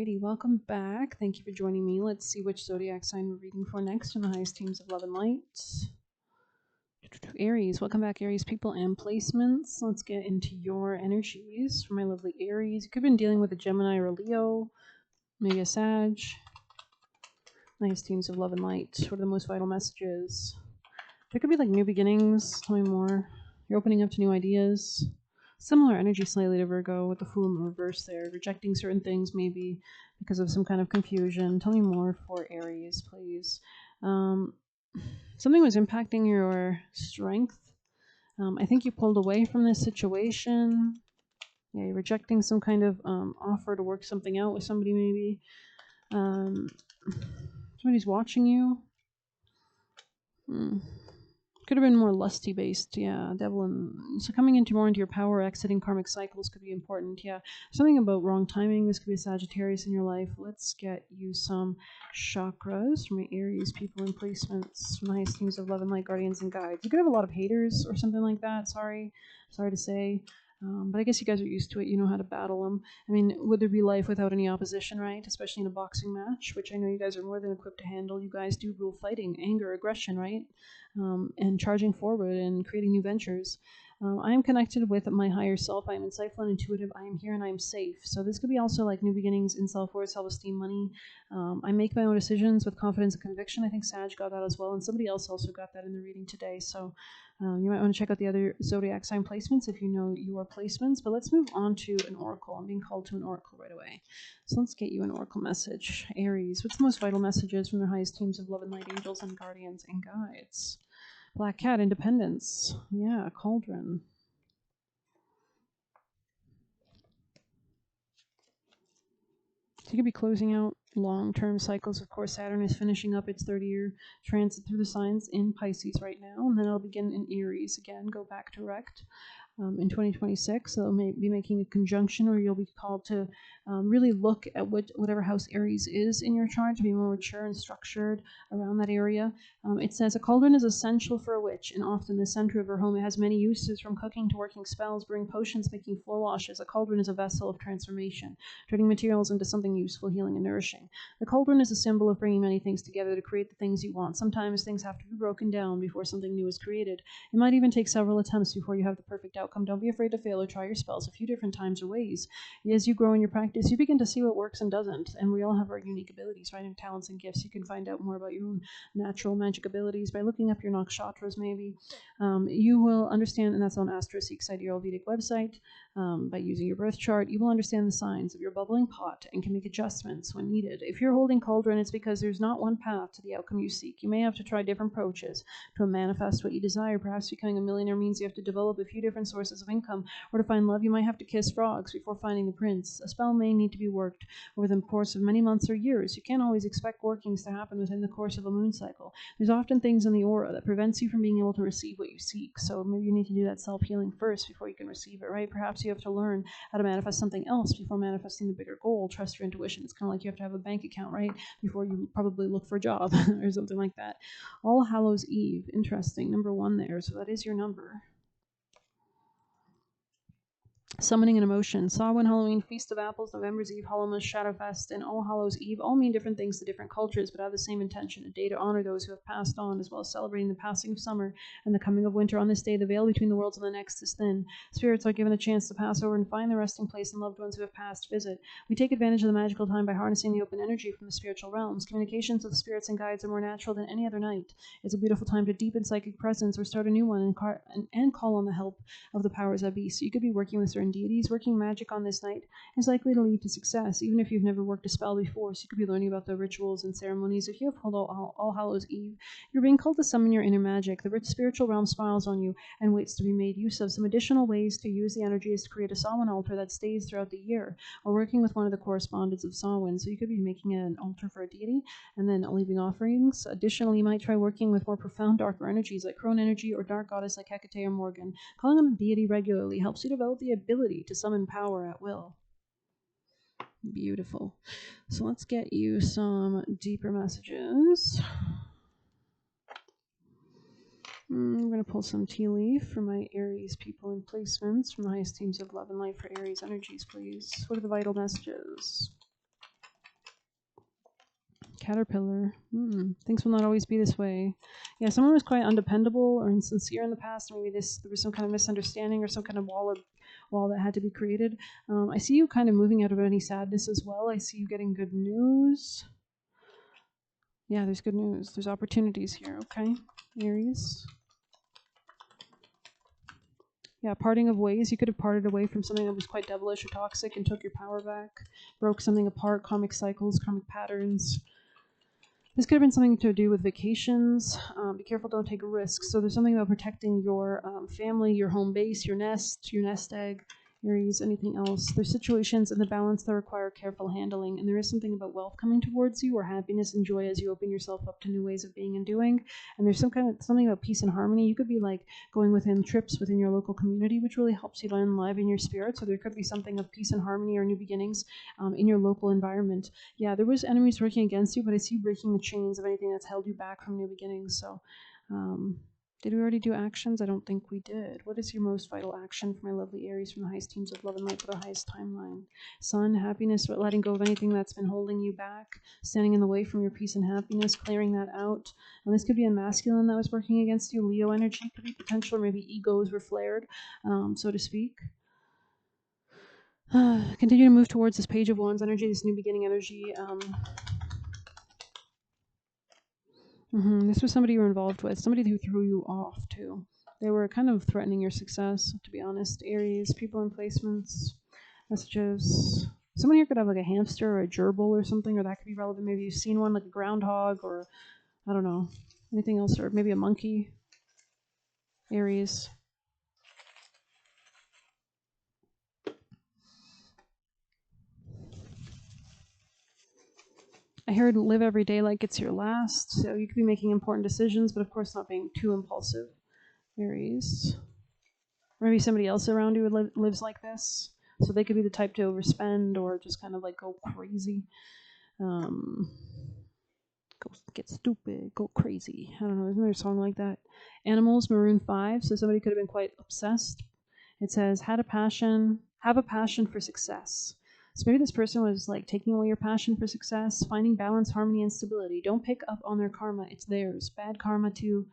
Alrighty, welcome back. Thank you for joining me. Let's see which zodiac sign we're reading for next in the highest teams of love and light. Aries, welcome back, Aries people and placements. Let's get into your energies for my lovely Aries. You could have been dealing with a Gemini or a Leo, maybe a Sag. Nice teams of love and light. What are the most vital messages? There could be like new beginnings. Tell me more. You're opening up to new ideas. Similar energy slightly to Virgo with the Fool in the reverse there. Rejecting certain things maybe because of some kind of confusion. Tell me more for Aries, please. Something was impacting your strength. I think you pulled away from this situation. Yeah, you're rejecting some kind of offer to work something out with somebody maybe. Somebody's watching you. Could have been more lusty based, yeah. Devil and so coming into more into your power, exiting karmic cycles could be important, yeah. Something about wrong timing. This could be a Sagittarius in your life. Let's get you some chakras from my Aries people in placements from the highest teams of love and light, guardians and guides. You could have a lot of haters or something like that. Sorry to say. But I guess you guys are used to it. You know how to battle them. I mean, would there be life without any opposition, right? Especially in a boxing match, which I know you guys are more than equipped to handle. You guys do rule fighting, anger, aggression, right? And charging forward and creating new ventures. I am connected with my higher self. I am insightful and intuitive. I am here and I am safe. So this could be also like new beginnings in self-worth, self-esteem, money. I make my own decisions with confidence and conviction. I think Sag got that as well. And somebody else also got that in the reading today. So you might want to check out the other zodiac sign placements if you know your placements. But let's move on to an oracle. I'm being called to an oracle right away. So let's get you an oracle message. Aries, what's the most vital messages from their highest teams of love and light, angels and guardians and guides? Black cat, independence. Yeah, cauldron. So you could be closing out long-term cycles. Of course, Saturn is finishing up its 30-year transit through the signs in Pisces right now, and then it'll begin in Aries again, go back direct in 2026. So they'll be making a conjunction, or you'll be called to really look at whatever house Aries is in your chart to be more mature and structured around that area. It says a cauldron is essential for a witch, and often the center of her home. It has many uses, from cooking to working spells, brewing potions, making floor washes. A cauldron is a vessel of transformation, turning materials into something useful, healing, and nourishing. The cauldron is a symbol of bringing many things together to create the things you want. Sometimes things have to be broken down before something new is created. It might even take several attempts before you have the perfect outcome. Don't be afraid to fail or try your spells a few different times or ways. As you grow in your practice, you begin to see what works and doesn't, and we all have our unique abilities, right, and talents and gifts. You can find out more about your own natural magic abilities by looking up your nakshatras, maybe. You will understand, and that's on Astroseek's Sidereal Vedic website, by using your birth chart. You will understand the signs of your bubbling pot and can make adjustments when needed. If you're holding cauldron, it's because there's not one path to the outcome you seek. You may have to try different approaches to manifest what you desire. Perhaps becoming a millionaire means you have to develop a few different sources of income, or to find love, you might have to kiss frogs before finding the prince. A spell may need to be worked over the course of many months or years. You can't always expect workings to happen within the course of a moon cycle. There's often things in the aura that prevents you from being able to receive what you seek. So maybe you need to do that self-healing first before you can receive it, right? Perhaps you have to learn how to manifest something else before manifesting the bigger goal. Trust your intuition. It's kind of like you have to have a bank account, right, before you probably look for a job or something like that. All Hallows Eve. Interesting. Number 1 there. So that is your number. Summoning an emotion. Samhain, Halloween, Feast of Apples, November's Eve, Hallowmas, Shadowfest, and All Hallows Eve all mean different things to different cultures, but have the same intention: a day to honor those who have passed on, as well as celebrating the passing of summer and the coming of winter. On this day, the veil between the worlds and the next is thin. Spirits are given a chance to pass over and find their resting place, and loved ones who have passed visit. We take advantage of the magical time by harnessing the open energy from the spiritual realms. Communications with spirits and guides are more natural than any other night. It's a beautiful time to deepen psychic presence or start a new one, and call on the help of the powers that be. So you could be working with certain deities. Working magic on this night is likely to lead to success, even if you've never worked a spell before. So you could be learning about the rituals and ceremonies. If you have held All Hallows Eve, you're being called to summon your inner magic. The rich spiritual realm smiles on you and waits to be made use of. Some additional ways to use the energy is to create a Samhain altar that stays throughout the year, or working with one of the correspondents of Samhain. So you could be making an altar for a deity and then leaving offerings. Additionally, you might try working with more profound darker energies like crone energy or dark goddess like Hecate or Morgan. Calling on a deity regularly helps you develop the ability to summon power at will. Beautiful. So let's get you some deeper messages. I'm going to pull some tea leaf for my Aries people in placements from the highest teams of love and light for Aries energies, please. What are the vital messages? Caterpillar. Things will not always be this way. Yeah, someone was quite undependable or insincere in the past. Maybe there was some kind of misunderstanding or some kind of wall that had to be created. I see you kind of moving out of any sadness as well. I see you getting good news. Yeah, there's good news. There's opportunities here, okay? Aries. Yeah, parting of ways. You could have parted away from something that was quite devilish or toxic and took your power back, broke something apart, karmic cycles, karmic patterns. This could have been something to do with vacations. Be careful, don't take risks. So there's something about protecting your family, your home base, your nest egg, Aries, anything else. There's situations in the balance that require careful handling, and there is something about wealth coming towards you or happiness and joy as you open yourself up to new ways of being and doing. And there's something about peace and harmony. You could be like going within trips within your local community, which really helps you to enliven your spirit. So there could be something of peace and harmony or new beginnings in your local environment. Yeah, there was enemies working against you, but I see you breaking the chains of anything that's held you back from new beginnings. So did we already do actions? I don't think we did. What is your most vital action for my lovely Aries from the highest teams of love and light for the highest timeline? Sun, happiness, letting go of anything that's been holding you back, standing in the way from your peace and happiness, clearing that out. And this could be a masculine that was working against you. Leo energy could be potential, or maybe egos were flared, so to speak. Continue to move towards this Page of Wands energy, this new beginning energy. This was somebody you were involved with, somebody who threw you off too. They were kind of threatening your success, to be honest. Aries, people in placements, messages. Someone here could have like a hamster or a gerbil or something, or that could be relevant. Maybe you've seen one like a groundhog or I don't know, anything else, or maybe a monkey. Aries. I heard live every day like it's your last. So you could be making important decisions, but of course not being too impulsive. Aries. Or maybe somebody else around you lives like this. So they could be the type to overspend or just kind of like go crazy. Go get stupid, go crazy. I don't know, isn't there a song like that? Animals, Maroon 5. So somebody could have been quite obsessed. It says, have a passion for success. So maybe this person was like taking away your passion for success, finding balance, harmony, and stability. Don't pick up on their karma. It's theirs. Bad karma to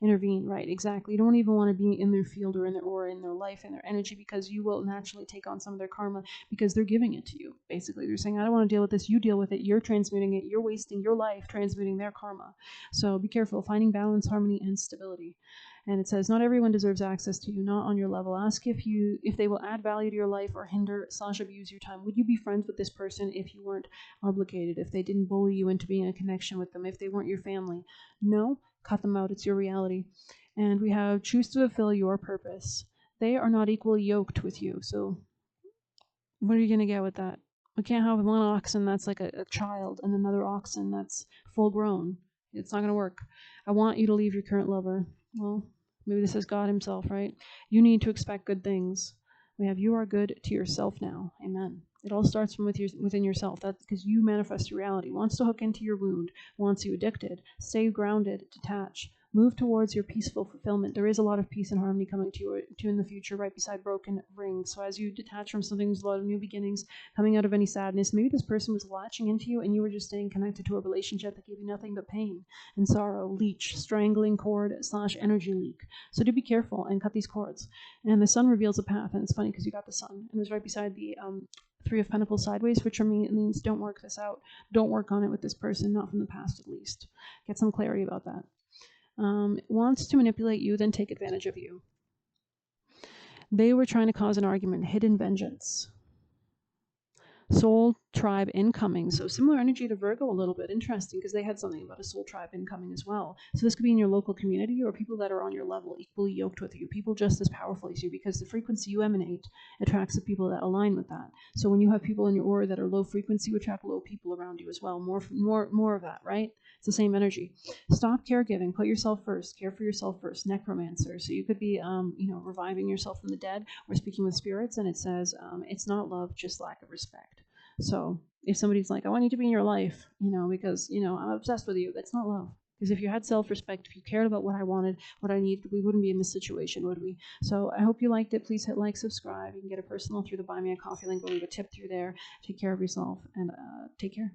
intervene, right? Exactly. You don't even want to be in their field or in their life and their energy, because you will naturally take on some of their karma because they're giving it to you. Basically, they're saying, I don't want to deal with this. You deal with it. You're transmuting it. You're wasting your life transmuting their karma. So be careful, finding balance, harmony, and stability. And it says, not everyone deserves access to you, not on your level. Ask if they will add value to your life or hinder/abuse your time. Would you be friends with this person if you weren't obligated, if they didn't bully you into being in a connection with them, if they weren't your family? No, cut them out. It's your reality. And we have choose to fulfill your purpose. They are not equally yoked with you. So what are you going to get with that? We can't have one oxen that's like a child and another oxen that's full grown. It's not going to work. I want you to leave your current lover. Well, maybe this is God himself, right? You need to expect good things. We have you are good to yourself now. Amen. It all starts from within yourself. That's because you manifest your reality. Wants to hook into your wound, wants you addicted. Stay grounded, detach. Move towards your peaceful fulfillment. There is a lot of peace and harmony coming to you in the future, right beside broken rings. So as you detach from something, there's a lot of new beginnings coming out of any sadness. Maybe this person was latching into you and you were just staying connected to a relationship that gave you nothing but pain and sorrow, leech, strangling cord / energy leak. So do be careful and cut these cords. And the sun reveals a path, and it's funny because you got the sun. And it was right beside the Three of Pentacles sideways, which means don't work this out. Don't work on it with this person, not from the past at least. Get some clarity about that. Wants to manipulate you, then take advantage of you. They were trying to cause an argument, hidden vengeance. Soul tribe incoming. So similar energy to Virgo a little bit. Interesting, because they had something about a soul tribe incoming as well. So this could be in your local community or people that are on your level, equally yoked with you, people just as powerful as you, because the frequency you emanate attracts the people that align with that. So when you have people in your aura that are low frequency, you attract low people around you as well. More of that, right? It's the same energy. Stop caregiving. Put yourself first. Care for yourself first. Necromancer. So you could be, reviving yourself from the dead or speaking with spirits, and it says it's not love, just lack of respect. So if somebody's like, I want you to be in your life, because, I'm obsessed with you, that's not love. Because if you had self-respect, if you cared about what I wanted, what I need, we wouldn't be in this situation, would we? So I hope you liked it. Please hit like, subscribe. You can get a personal through the Buy Me a Coffee link. We'll leave a tip through there. Take care of yourself and take care.